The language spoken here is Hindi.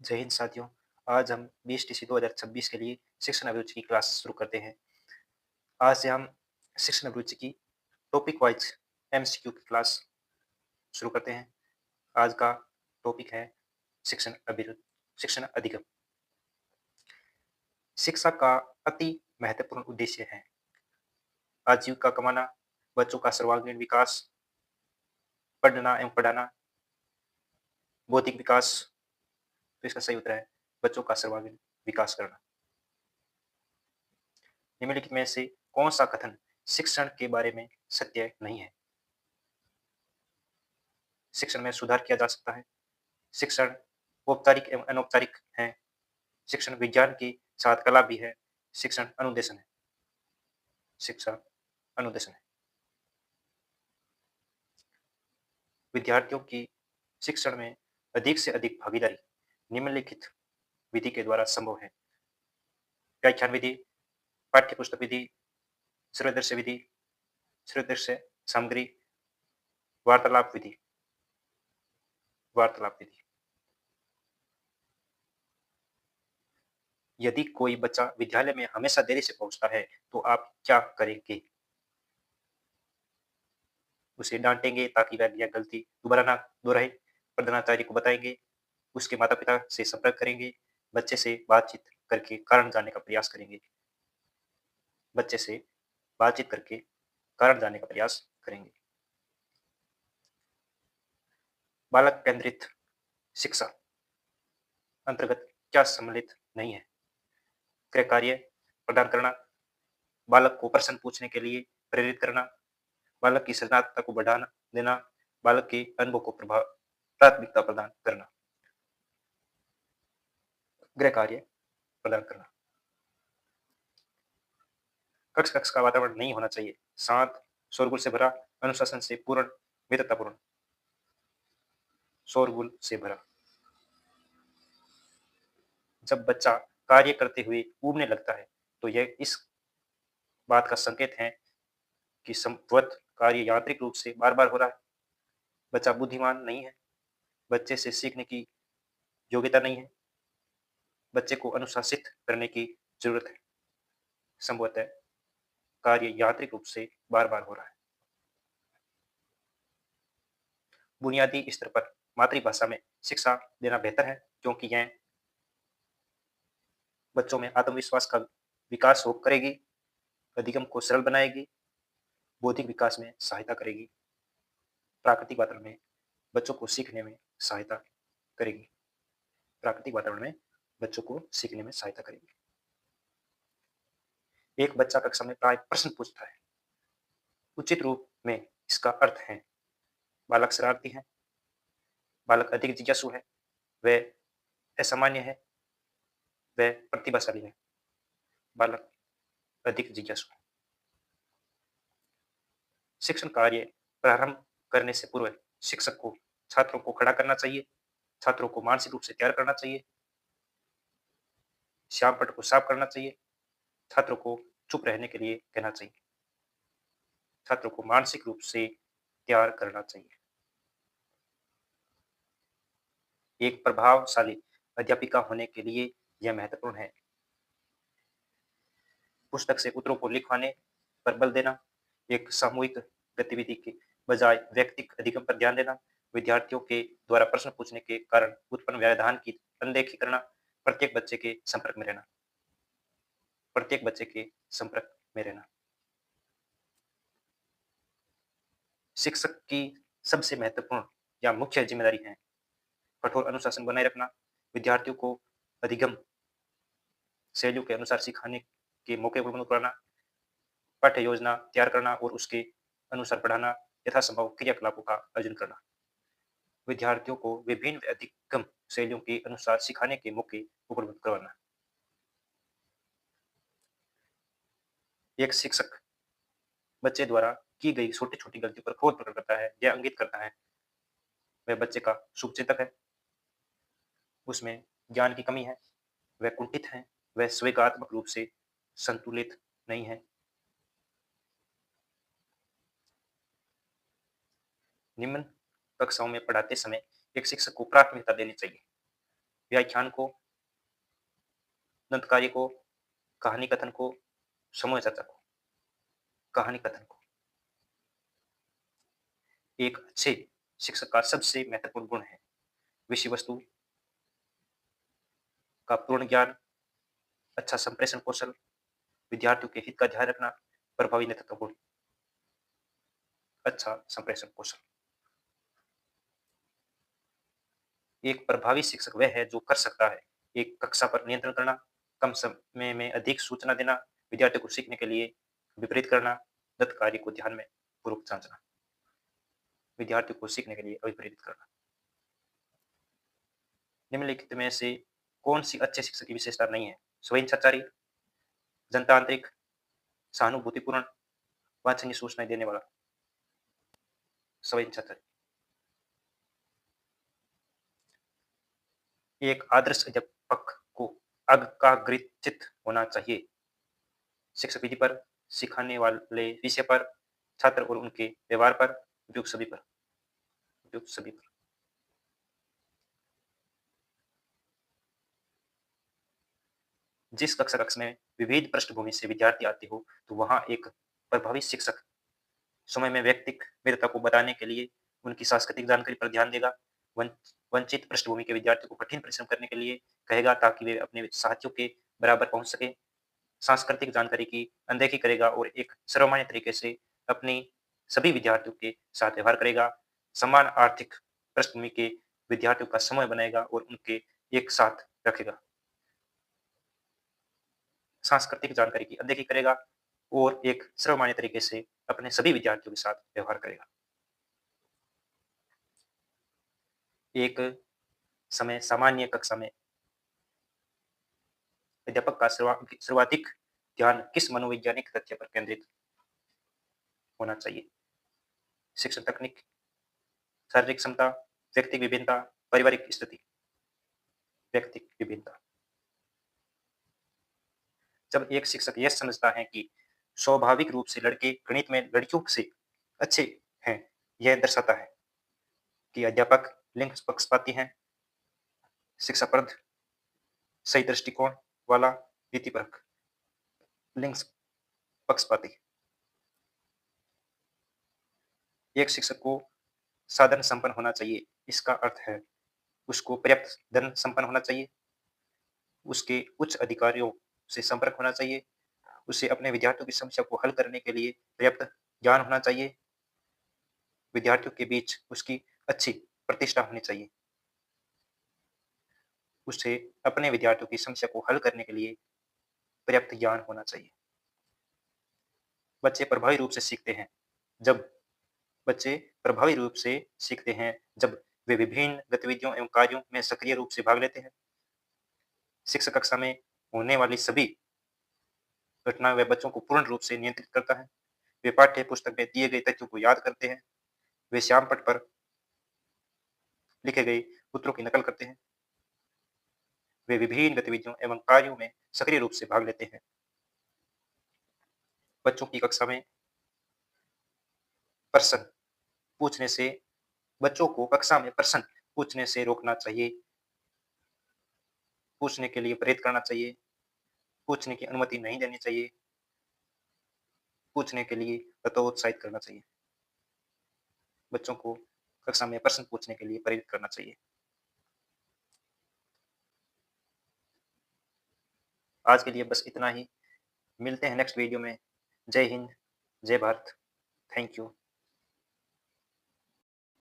जय हिंद साथियों। आज हम 20 TC 2026 के लिए शिक्षण अभिरुचि की क्लास शुरू करते हैं। आज से हम शिक्षण अभिरुचि की टॉपिक वाइज MCQ की क्लास शुरू करते हैं। आज का टॉपिक है शिक्षण अधिगम। शिक्षा का अति महत्वपूर्ण उद्देश्य है आजीविका कमाना, बच्चों का सर्वांगीण विकास, पढ़ना एवं पढ़ाना, बौद्धिक विकास। तो इसका सही उत्तर है बच्चों का सर्वांगीण विकास करना। निम्नलिखित में से कौन सा कथन शिक्षण के बारे में सत्य नहीं है? शिक्षण में सुधार किया जा सकता है। शिक्षण औपचारिक एवं अनौपचारिक है। शिक्षण विज्ञान के साथ कला भी है। शिक्षण अनुदेशन है। शिक्षा अनुदेशन है। विद्यार्थियों की शिक्षण में अधिक से अधिक भागीदारी निम्नलिखित विधि के द्वारा संभव है। व्याख्यान विधि, पाठ्य पुस्तक विधि, सर्वदर्शी विधि, सर्वदर्शी सामग्री, वार्तालाप विधि। वार्तालाप विधि। यदि कोई बच्चा विद्यालय में हमेशा देरी से पहुंचता है तो आप क्या करेंगे? उसे डांटेंगे ताकि वह यह गलती दोबारा ना दोहराए, प्रधानाचार्य को बताएंगे, उसके माता पिता से संपर्क करेंगे, बच्चे से बातचीत करके कारण जानने का प्रयास करेंगे। बच्चे से बातचीत करके कारण जानने का प्रयास करेंगे। बालक केंद्रित शिक्षा अंतर्गत क्या सम्मिलित नहीं है? गृह कार्य प्रदान करना, बालक को प्रश्न पूछने के लिए प्रेरित करना, बालक की सृजनात्मकता को बढ़ाना देना, बालक के अनुभव को प्राथमिकता प्रदान करना। गृह कार्य प्रदान करना। कक्ष का वातावरण नहीं होना चाहिए। शांत, शोरगुल से भरा, अनुशासन से पूर्ण, मित्रतापूर्ण। शोरगुल से भरा। जब बच्चा कार्य करते हुए ऊबने लगता है तो यह इस बात का संकेत है कि संभवतः कार्य यांत्रिक रूप से बार बार हो रहा है। बच्चा बुद्धिमान नहीं है। बच्चे से सीखने की योग्यता नहीं है। बच्चे को अनुशासित करने की जरूरत है। संभवतः कार्य यांत्रिक रूप से बार बार हो रहा है। बुनियादी स्तर पर मातृभाषा में शिक्षा देना बेहतर है क्योंकि यह बच्चों में आत्मविश्वास का विकास हो करेगी, अधिगम को सरल बनाएगी, बौद्धिक विकास में सहायता करेगी, प्राकृतिक वातावरण में बच्चों को सीखने में सहायता करेगी। प्राकृतिक वातावरण में बच्चों को सीखने में सहायता करेगी। एक बच्चा कक्षा में प्राय प्रश्न पूछता है। उचित रूप में इसका अर्थ है बालक शरारती है, बालक अधिक जिज्ञासु है, वह असामान्य है, वह प्रतिभाशाली है। बालक अधिक जिज्ञासु है। शिक्षण कार्य प्रारंभ करने से पूर्व शिक्षक को छात्रों को खड़ा करना चाहिए, छात्रों को मानसिक रूप से तैयार करना चाहिए, श्यामपट्ट को साफ करना चाहिए, छात्रों को चुप रहने के लिए कहना चाहिए, छात्रों को मानसिक रूप से तैयार करना चाहिए। एक प्रभावशाली अध्यापिका होने के लिए यह महत्वपूर्ण है। पुस्तक से उत्तरों को लिखवाने पर बल देना, एक सामूहिक गतिविधि के बजाय व्यक्तिगत अधिगम पर ध्यान देना, विद्यार्थियों के द्वारा प्रश्न पूछने के कारण उत्पन्न व्यवधान की अनदेखी करना, प्रत्येक बच्चे के संपर्क में रहना। प्रत्येक बच्चे के संपर्क में रहना। शिक्षक की सबसे महत्वपूर्ण या मुख्य जिम्मेदारी है कठोर अनुशासन बनाए रखना, विद्यार्थियों को अधिगम शैलियों के अनुसार सिखाने के मौके उपलब्ध कराना, पाठ्य योजना तैयार करना और उसके अनुसार पढ़ाना, यथासंभव क्रियाकलापों का आयोजन करना, विद्यार्थियों को विभिन्न अधिगम शैलियों के अनुसार सिखाने के मौके उपलब्ध करवाना। एक शिक्षक बच्चे द्वारा की गई छोटी छोटी गलतियों पर क्रोध प्रकट करता है, यह इंगित करता है वह बच्चे का शुभचिंतक है, उसमें ज्ञान की कमी है, वह कुंठित है, वह स्वेगात्मक रूप से संतुलित नहीं है। निम्न कक्षाओं में पढ़ाते समय एक शिक्षक को प्राथमिकता देनी चाहिए। व्याख्यान को, दंत कार्य को, कहानी कथन को, समूह चर्चा को। कहानी कथन को एक अच्छे शिक्षक का सबसे महत्वपूर्ण गुण है विषय वस्तु का पूर्ण ज्ञान, अच्छा संप्रेषण कौशल, विद्यार्थियों के हित का ध्यान रखना, प्रभावी नेतृत्व गुण। अच्छा संप्रेषण कौशल। एक प्रभावी शिक्षक वह है जो कर सकता है एक कक्षा पर नियंत्रण करना, कम समय में अधिक सूचना देना, विद्यार्थियों को सीखने के लिए विपरीत करना, दत्त कार्य को ध्यान में पूर्वक जांचना, विद्यार्थियों को सीखने के लिए अभिप्रेरित करना। निम्नलिखित में से कौन सी अच्छे शिक्षक की विशेषता नहीं है? स्वइच्छाचारी, जनतांत्रिक, सहानुभूतिपूर्ण, वांछनीय सूचनाएं देने वाला। स्वइच्छाचारी। एक आदर्श अध्यापक को अग्रचित होना चाहिए शिक्षक विधि पर, सिखाने वाले विषय पर, छात्र और उनके व्यवहार पर, उपयुक्त सभी पर। उपयुक्त सभी पर। जिस कक्षा कक्ष में विविध पृष्ठभूमि से विद्यार्थी आते हो तो वहां एक प्रभावी शिक्षक समय में व्यक्तिक मित्रता को बताने के लिए उनकी सांस्कृतिक जानकारी पर ध्यान देगा, वंचित पृष्ठभूमि के विद्यार्थियों को कठिन परिश्रम करने के लिए कहेगा ताकि वे अपने साथियों के बराबर पहुंच सके, सांस्कृतिक जानकारी की अनदेखी करेगा और एक सर्वमान्य तरीके से अपनी सभी विद्यार्थियों के साथ व्यवहार करेगा, समान आर्थिक पृष्ठभूमि के विद्यार्थियों का समूह बनाएगा और उनके एक साथ रखेगा, सांस्कृतिक जानकारी की अनदेखी करेगा और एक सर्वमान्य तरीके से अपने सभी विद्यार्थियों के साथ व्यवहार करेगा। एक समय सामान्य कक्षा में अध्यापक का सर्वाधिक ध्यान किस मनोवैज्ञानिक तथ्य पर केंद्रित होना चाहिए? शिक्षण तकनीक, शारीरिक क्षमता, व्यक्तिक विभिन्नता, पारिवारिक स्थिति। व्यक्तिक विभिन्नता। जब एक शिक्षक यह समझता है कि स्वाभाविक रूप से लड़के गणित में लड़कियों से अच्छे हैं, यह दर्शाता है कि अध्यापक लिंग पक्षपाती हैं, शिक्षाप्रद, सही दृष्टिकोण वाला, नीतिपरक। लिंग पक्षपाती। एक शिक्षक को साधन संपन्न होना चाहिए, इसका अर्थ है उसको पर्याप्त धन संपन्न होना चाहिए, उसके उच्च अधिकारियों से संपर्क होना चाहिए, उसे अपने विद्यार्थियों की समस्या को हल करने के लिए पर्याप्त ज्ञान होना चाहिए, विद्यार्थियों के बीच उसकी अच्छी प्रतिष्ठा होनी चाहिए, उसे अपने विद्यार्थियों की समस्या को हल करने के लिए पर्याप्त ज्ञान होना चाहिए। बच्चे प्रभावी रूप से सीखते हैं जब बच्चे प्रभावी रूप से सीखते हैं जब वे विभिन्न गतिविधियों एवं कार्यों में सक्रिय रूप से भाग लेते हैं। शिक्षक कक्षा में होने वाली सभी घटनाएं वे बच्चों को पूर्ण रूप से नियंत्रित करता है, वे पाठ्य पुस्तक में दिए गए तथ्यों को याद करते हैं, वे श्यामपट्ट पर लिखे गए उत्तरों की नकल करते हैं, वे विभिन्न गतिविधियों एवं कार्यों में सक्रिय रूप से भाग लेते हैं। बच्चों की कक्षा में प्रश्न पूछने से बच्चों को कक्षा में प्रश्न पूछने से रोकना चाहिए, पूछने के लिए प्रेरित करना चाहिए, पूछने की अनुमति नहीं देनी चाहिए, पूछने के लिए हतोत्साहित करना चाहिए। बच्चों को कक्षा में प्रश्न पूछने के लिए प्रेरित करना चाहिए। आज के लिए बस इतना ही। मिलते हैं नेक्स्ट वीडियो में। जय हिंद, जय भारत। Thank you.